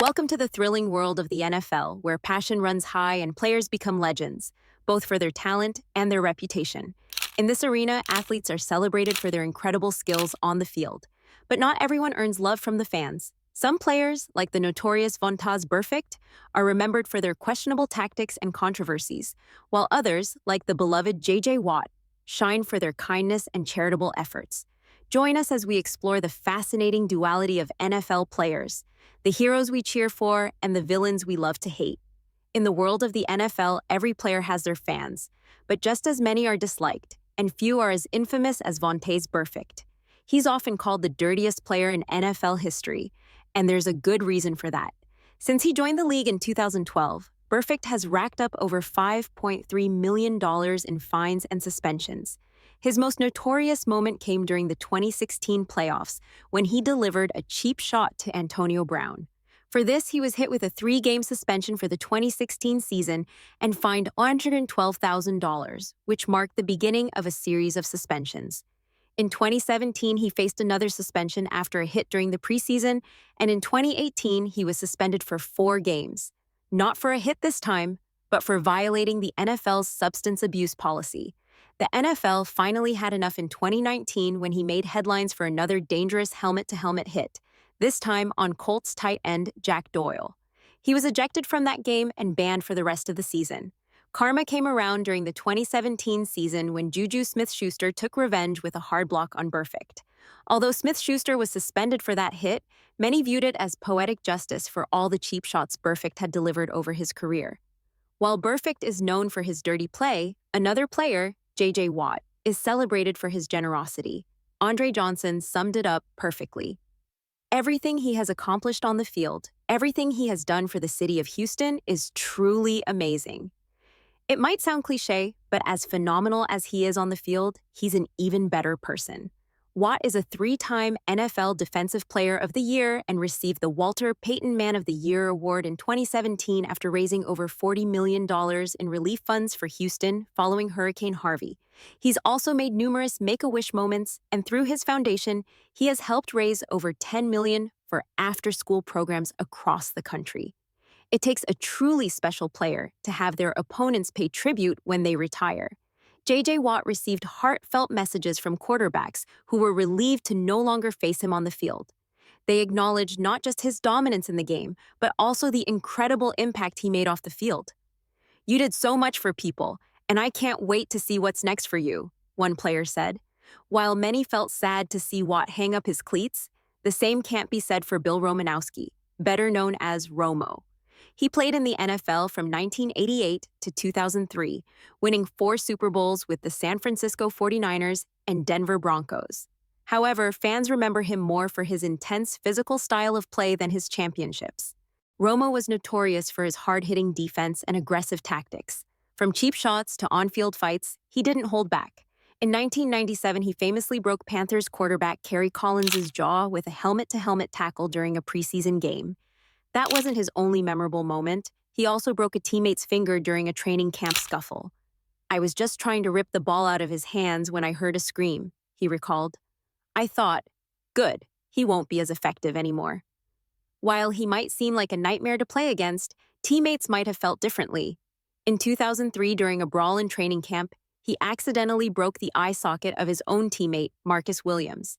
Welcome to the thrilling world of the NFL, where passion runs high and players become legends, both for their talent and their reputation. In this arena, athletes are celebrated for their incredible skills on the field. But not everyone earns love from the fans. Some players, like the notorious Vontaze Burfict, are remembered for their questionable tactics and controversies, while others, like the beloved J.J. Watt, shine for their kindness and charitable efforts. Join us as we explore the fascinating duality of NFL players, the heroes we cheer for, and the villains we love to hate. In the world of the NFL, every player has their fans, but just as many are disliked, and few are as infamous as Vontaze Burfict. He's often called the dirtiest player in NFL history, and there's a good reason for that. Since he joined the league in 2012, Burfict has racked up over $5.3 million in fines and suspensions. His most notorious moment came during the 2016 playoffs when he delivered a cheap shot to Antonio Brown. For this, he was hit with a 3-game suspension for the 2016 season and fined $112,000, which marked the beginning of a series of suspensions. In 2017, he faced another suspension after a hit during the preseason, and in 2018, he was suspended for 4 games. Not for a hit this time, but for violating the NFL's substance abuse policy. The NFL finally had enough in 2019 when he made headlines for another dangerous helmet-to-helmet hit, this time on Colts tight end Jack Doyle. He was ejected from that game and banned for the rest of the season. Karma came around during the 2017 season when Juju Smith-Schuster took revenge with a hard block on Burfict. Although Smith-Schuster was suspended for that hit, many viewed it as poetic justice for all the cheap shots Burfict had delivered over his career. While Burfict is known for his dirty play, another player, J.J. Watt, is celebrated for his generosity. Andre Johnson summed it up perfectly. Everything he has accomplished on the field, everything he has done for the city of Houston is truly amazing. It might sound cliche, but as phenomenal as he is on the field, he's an even better person. Watt is a 3-time NFL Defensive Player of the Year and received the Walter Payton Man of the Year award in 2017 after raising over $40 million in relief funds for Houston following Hurricane Harvey. He's also made numerous Make-A-Wish moments, and through his foundation, he has helped raise over $10 million for after-school programs across the country. It takes a truly special player to have their opponents pay tribute when they retire. J.J. Watt received heartfelt messages from quarterbacks who were relieved to no longer face him on the field. They acknowledged not just his dominance in the game, but also the incredible impact he made off the field. "You did so much for people, and I can't wait to see what's next for you," one player said. While many felt sad to see Watt hang up his cleats, the same can't be said for Bill Romanowski, better known as Romo. He played in the NFL from 1988 to 2003, winning 4 Super Bowls with the San Francisco 49ers and Denver Broncos. However, fans remember him more for his intense physical style of play than his championships. Romo was notorious for his hard-hitting defense and aggressive tactics. From cheap shots to on-field fights, he didn't hold back. In 1997, he famously broke Panthers quarterback Kerry Collins' jaw with a helmet-to-helmet tackle during a preseason game. That wasn't his only memorable moment. He also broke a teammate's finger during a training camp scuffle. "I was just trying to rip the ball out of his hands when I heard a scream," he recalled. "I thought, good, he won't be as effective anymore." While he might seem like a nightmare to play against, teammates might have felt differently. In 2003, during a brawl in training camp, he accidentally broke the eye socket of his own teammate, Marcus Williams.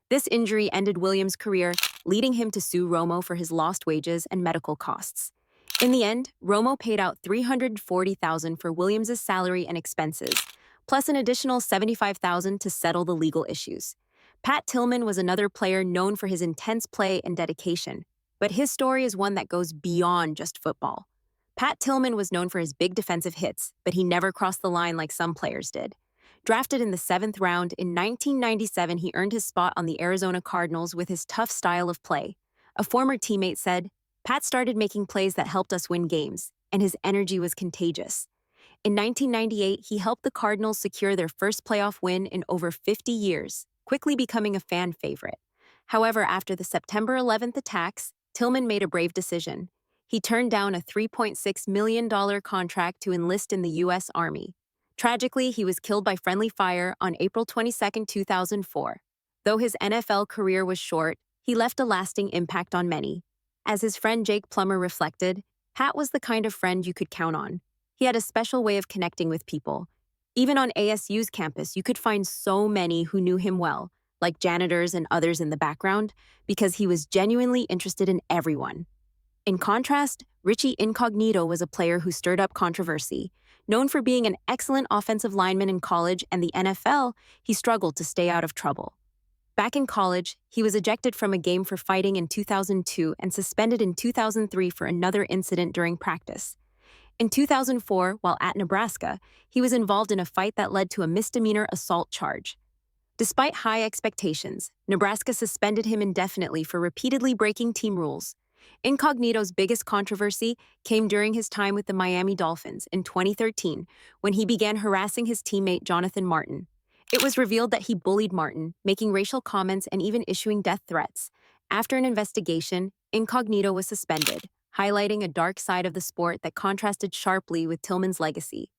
This injury ended Williams' career, leading him to sue Romo for his lost wages and medical costs. In the end, Romo paid out $340,000 for Williams' salary and expenses, plus an additional $75,000 to settle the legal issues. Pat Tillman was another player known for his intense play and dedication, but his story is one that goes beyond just football. Pat Tillman was known for his big defensive hits, but he never crossed the line like some players did. Drafted in the 7th round in 1997, he earned his spot on the Arizona Cardinals with his tough style of play. A former teammate said, "Pat started making plays that helped us win games, and his energy was contagious." In 1998, he helped the Cardinals secure their first playoff win in over 50 years, quickly becoming a fan favorite. However, after the September 11th attacks, Tillman made a brave decision. He turned down a $3.6 million contract to enlist in the U.S. Army. Tragically, he was killed by friendly fire on April 22, 2004. Though his NFL career was short, he left a lasting impact on many. As his friend Jake Plummer reflected, Pat was the kind of friend you could count on. He had a special way of connecting with people. Even on ASU's campus, you could find so many who knew him well, like janitors and others in the background, because he was genuinely interested in everyone. In contrast, Richie Incognito was a player who stirred up controversy. Known for being an excellent offensive lineman in college and the NFL, he struggled to stay out of trouble. Back in college, he was ejected from a game for fighting in 2002 and suspended in 2003 for another incident during practice. In 2004, while at Nebraska, he was involved in a fight that led to a misdemeanor assault charge. Despite high expectations, Nebraska suspended him indefinitely for repeatedly breaking team rules. Incognito's biggest controversy came during his time with the Miami Dolphins in 2013 when he began harassing his teammate Jonathan Martin. It was revealed that he bullied Martin, making racial comments and even issuing death threats. After an investigation, Incognito was suspended, highlighting a dark side of the sport that contrasted sharply with Tillman's legacy.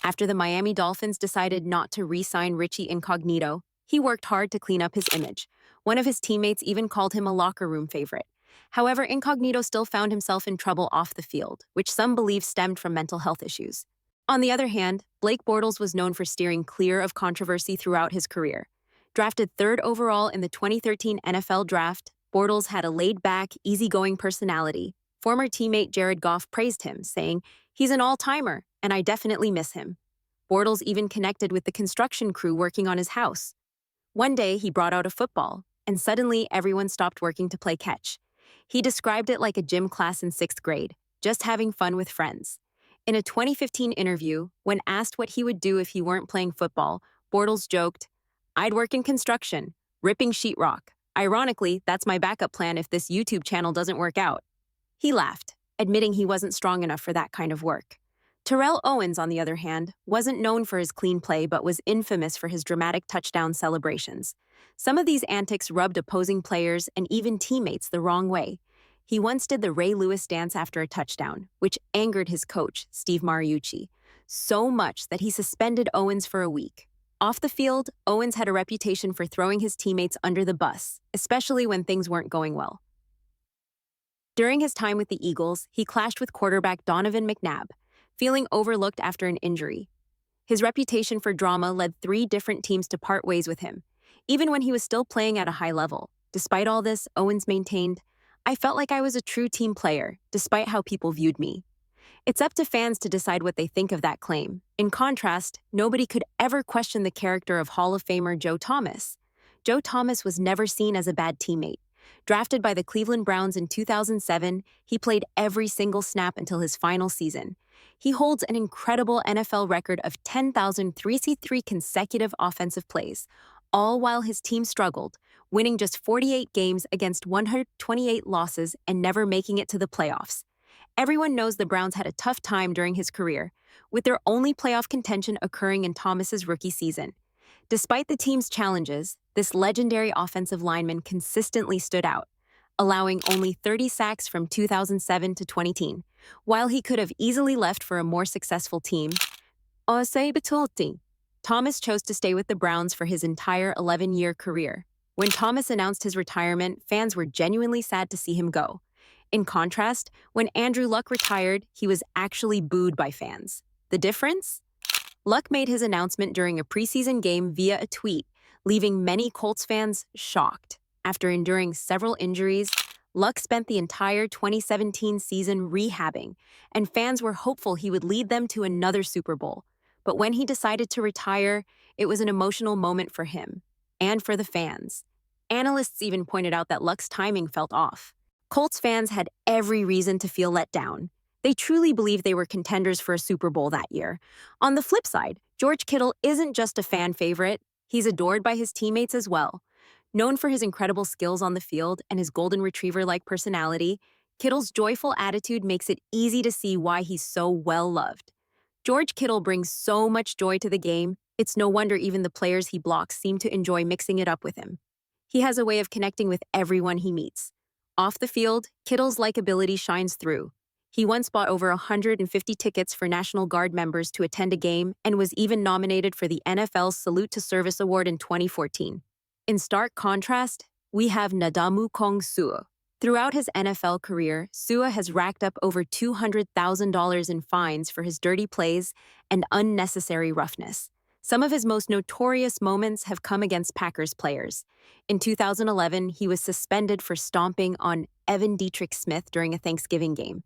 After the Miami Dolphins decided not to re-sign Richie Incognito, he worked hard to clean up his image. One of his teammates even called him a locker room favorite. However, Incognito still found himself in trouble off the field, which some believe stemmed from mental health issues. On the other hand, Blake Bortles was known for steering clear of controversy throughout his career. Drafted third overall in the 2013 NFL Draft, Bortles had a laid-back, easygoing personality. Former teammate Jared Goff praised him, saying, "He's an all-timer, and I definitely miss him." Bortles even connected with the construction crew working on his house. One day, he brought out a football, and suddenly everyone stopped working to play catch. He described it like a gym class in 6th grade, just having fun with friends. In a 2015 interview, when asked what he would do if he weren't playing football, Bortles joked, "I'd work in construction, ripping sheetrock. Ironically, that's my backup plan if this YouTube channel doesn't work out." He laughed, admitting he wasn't strong enough for that kind of work. Terrell Owens, on the other hand, wasn't known for his clean play but was infamous for his dramatic touchdown celebrations. Some of these antics rubbed opposing players and even teammates the wrong way. He once did the Ray Lewis dance after a touchdown, which angered his coach, Steve Mariucci, so much that he suspended Owens for a week. Off the field, Owens had a reputation for throwing his teammates under the bus, especially when things weren't going well. During his time with the Eagles, he clashed with quarterback Donovan McNabb, feeling overlooked after an injury. His reputation for drama led 3 different teams to part ways with him, even when he was still playing at a high level. Despite all this, Owens maintained, "I felt like I was a true team player, despite how people viewed me." It's up to fans to decide what they think of that claim. In contrast, nobody could ever question the character of Hall of Famer Joe Thomas. Joe Thomas was never seen as a bad teammate. Drafted by the Cleveland Browns in 2007, he played every single snap until his final season. He holds an incredible NFL record of 10,363 consecutive offensive plays, all while his team struggled, winning just 48 games against 128 losses and never making it to the playoffs. Everyone knows the Browns had a tough time during his career, with their only playoff contention occurring in Thomas's rookie season. Despite the team's challenges, this legendary offensive lineman consistently stood out, allowing only 30 sacks from 2007 to 2010. While he could have easily left for a more successful team, Thomas chose to stay with the Browns for his entire 11-year career. When Thomas announced his retirement, fans were genuinely sad to see him go. In contrast, when Andrew Luck retired, he was actually booed by fans. The difference? Luck made his announcement during a preseason game via a tweet, leaving many Colts fans shocked. After enduring several injuries, Luck spent the entire 2017 season rehabbing, and fans were hopeful he would lead them to another Super Bowl. But when he decided to retire, it was an emotional moment for him and for the fans. Analysts even pointed out that Luck's timing felt off. Colts fans had every reason to feel let down. They truly believed they were contenders for a Super Bowl that year. On the flip side, George Kittle isn't just a fan favorite, he's adored by his teammates as well. Known for his incredible skills on the field and his golden retriever-like personality, Kittle's joyful attitude makes it easy to see why he's so well-loved. George Kittle brings so much joy to the game, it's no wonder even the players he blocks seem to enjoy mixing it up with him. He has a way of connecting with everyone he meets. Off the field, Kittle's likability shines through. He once bought over 150 tickets for National Guard members to attend a game and was even nominated for the NFL's Salute to Service Award in 2014. In stark contrast, we have Ndamukong Suh. Throughout his NFL career, Sua has racked up over $200,000 in fines for his dirty plays and unnecessary roughness. Some of his most notorious moments have come against Packers players. In 2011, he was suspended for stomping on Evan Dietrich Smith during a Thanksgiving game.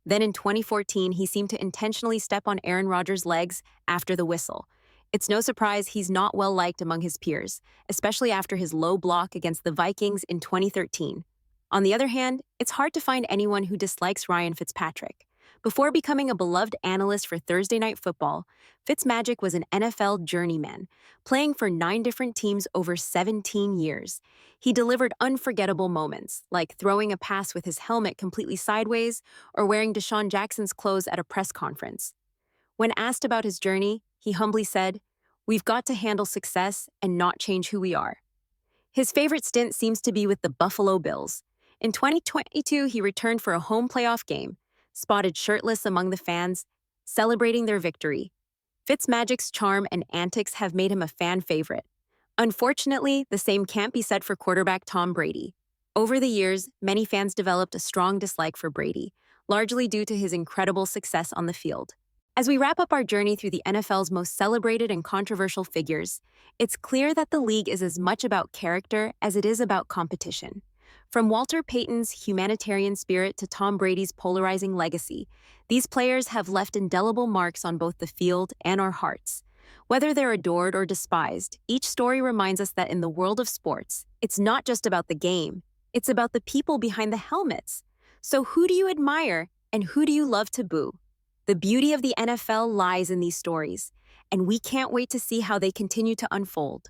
Then in 2014, he seemed to intentionally step on Aaron Rodgers' legs after the whistle. It's no surprise he's not well liked among his peers, especially after his low block against the Vikings in 2013. On the other hand, it's hard to find anyone who dislikes Ryan Fitzpatrick. Before becoming a beloved analyst for Thursday Night Football, Fitzmagic was an NFL journeyman, playing for 9 different teams over 17 years. He delivered unforgettable moments, like throwing a pass with his helmet completely sideways or wearing Deshaun Jackson's clothes at a press conference. When asked about his journey, he humbly said, "We've got to handle success and not change who we are." His favorite stint seems to be with the Buffalo Bills. In 2022, he returned for a home playoff game, spotted shirtless among the fans, celebrating their victory. Fitzmagic's charm and antics have made him a fan favorite. Unfortunately, the same can't be said for quarterback Tom Brady. Over the years, many fans developed a strong dislike for Brady, largely due to his incredible success on the field. As we wrap up our journey through the NFL's most celebrated and controversial figures, it's clear that the league is as much about character as it is about competition. From Walter Payton's humanitarian spirit to Tom Brady's polarizing legacy, these players have left indelible marks on both the field and our hearts. Whether they're adored or despised, each story reminds us that in the world of sports, it's not just about the game, it's about the people behind the helmets. So who do you admire and who do you love to boo? The beauty of the NFL lies in these stories, and we can't wait to see how they continue to unfold.